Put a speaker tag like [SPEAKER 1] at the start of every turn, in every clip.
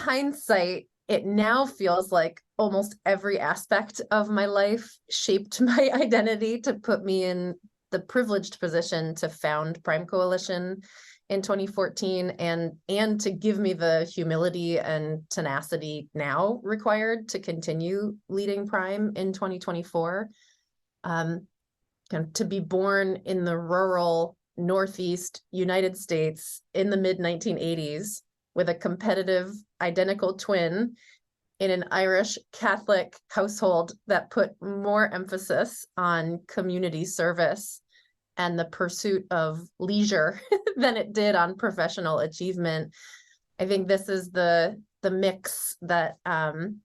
[SPEAKER 1] hindsight, it now feels like almost every aspect of my life shaped my identity to put me in the privileged position to found Prime Coalition in 2014 and to give me the humility and tenacity now required to continue leading Prime in 2024. To be born in the rural Northeast United States in the mid-1980s with a competitive identical twin in an Irish Catholic household that put more emphasis on community service and the pursuit of leisure than it did on professional achievement. I think this is the mix that kind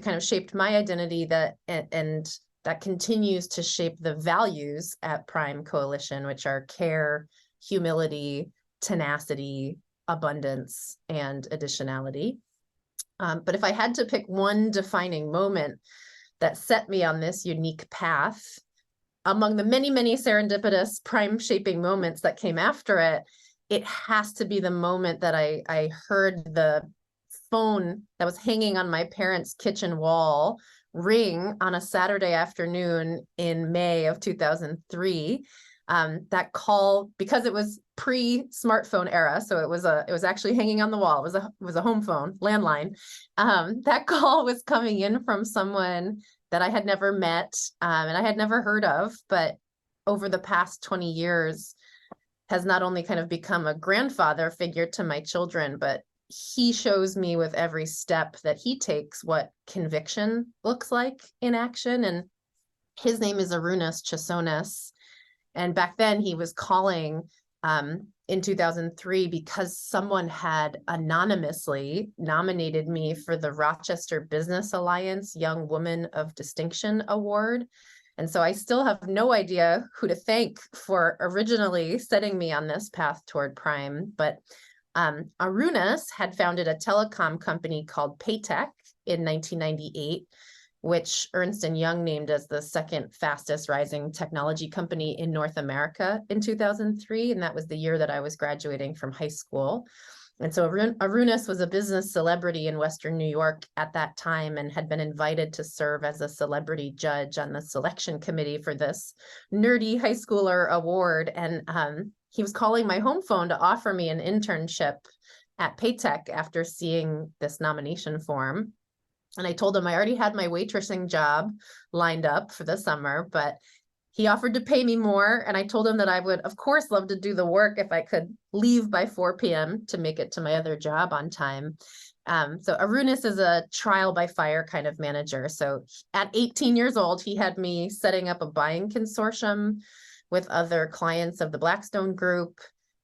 [SPEAKER 1] of shaped my identity and that continues to shape the values at Prime Coalition, which are care, humility, tenacity, abundance, and additionality. But if I had to pick one defining moment that set me on this unique path, among the many, many serendipitous Prime shaping moments that came after it, it has to be the moment that I heard the phone that was hanging on my parents' kitchen wall ring on a Saturday afternoon in May of 2003. That call, because it was pre-smartphone era, so it was actually hanging on the wall. It was a home phone, landline. That call was coming in from someone that I had never met and I had never heard of, but over the past 20 years has not only kind of become a grandfather figure to my children, but he shows me with every step that he takes what conviction looks like in action. And his name is Arunas Chisonis. And back then he was calling in 2003 because someone had anonymously nominated me for the Rochester Business Alliance Young Woman of Distinction Award. And so I still have no idea who to thank for originally setting me on this path toward Prime. But Arunas had founded a telecom company called Paytech in 1998, which Ernst & Young named as the second fastest rising technology company in North America in 2003. And that was the year that I was graduating from high school. And so Arunas was a business celebrity in Western New York at that time and had been invited to serve as a celebrity judge on the selection committee for this nerdy high schooler award. And he was calling my home phone to offer me an internship at Paytech after seeing this nomination form. And I told him I already had my waitressing job lined up for the summer, but he offered to pay me more. And I told him that I would, of course, love to do the work if I could leave by 4 p.m. to make it to my other job on time. So Arunas is a trial by fire kind of manager. So at 18 years old, he had me setting up a buying consortium with other clients of the Blackstone Group.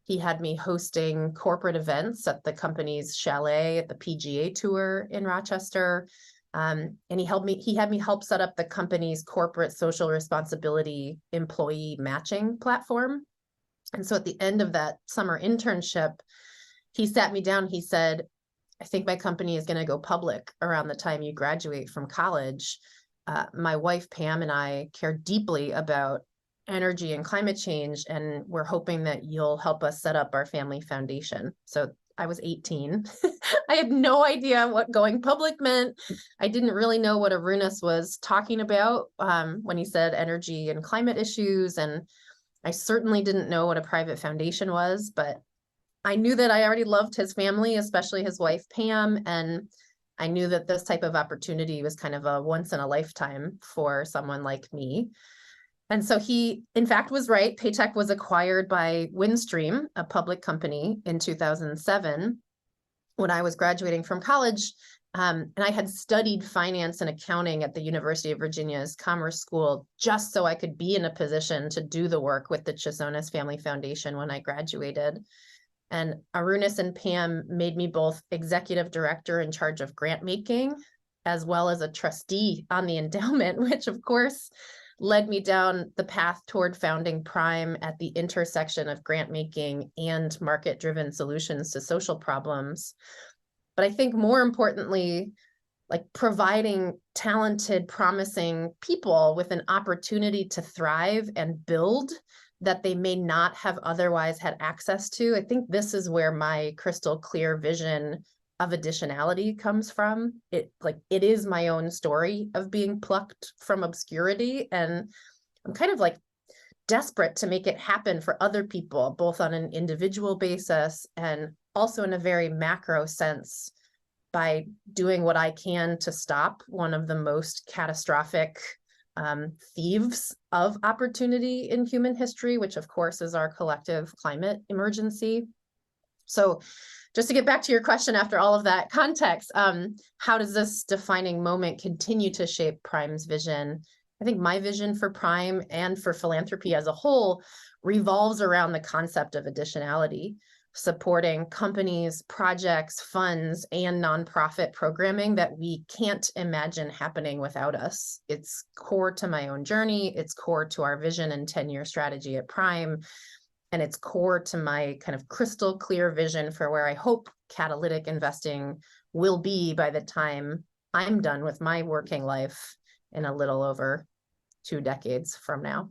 [SPEAKER 1] He had me hosting corporate events at the company's chalet at the PGA Tour in Rochester. And he had me help set up the company's corporate social responsibility employee matching platform. And so at the end of that summer internship, he sat me down. He said, I think my company is going to go public around the time you graduate from college. My wife, Pam, and I care deeply about energy and climate change, and we're hoping that you'll help us set up our family foundation. So I was 18. I had no idea what going public meant. I didn't really know what Arunas was talking about when he said energy and climate issues. And I certainly didn't know what a private foundation was, but I knew that I already loved his family, especially his wife, Pam. And I knew that this type of opportunity was kind of a once in a lifetime for someone like me. And so he, in fact, was right. Paytech was acquired by Windstream, a public company, in 2007 when I was graduating from college. And I had studied finance and accounting at the University of Virginia's Commerce School just so I could be in a position to do the work with the Chisonis Family Foundation when I graduated. And Arunas and Pam made me both executive director in charge of grant making, as well as a trustee on the endowment, which of course led me down the path toward founding Prime at the intersection of grant making and market-driven solutions to social problems. But I think more importantly, like providing talented, promising people with an opportunity to thrive and build that they may not have otherwise had access to. I think this is where my crystal clear vision of additionality comes from. It is my own story of being plucked from obscurity, and I'm kind of like desperate to make it happen for other people, both on an individual basis and also in a very macro sense, by doing what I can to stop one of the most catastrophic thieves of opportunity in human history, which of course is our collective climate emergency. So just to get back to your question after all of that context, how does this defining moment continue to shape Prime's vision? I think my vision for Prime and for philanthropy as a whole revolves around the concept of additionality, supporting companies, projects, funds, and nonprofit programming that we can't imagine happening without us. It's core to my own journey. It's core to our vision and 10-year strategy at Prime. And it's core to my kind of crystal clear vision for where I hope catalytic investing will be by the time I'm done with my working life in a little over 2 decades from now.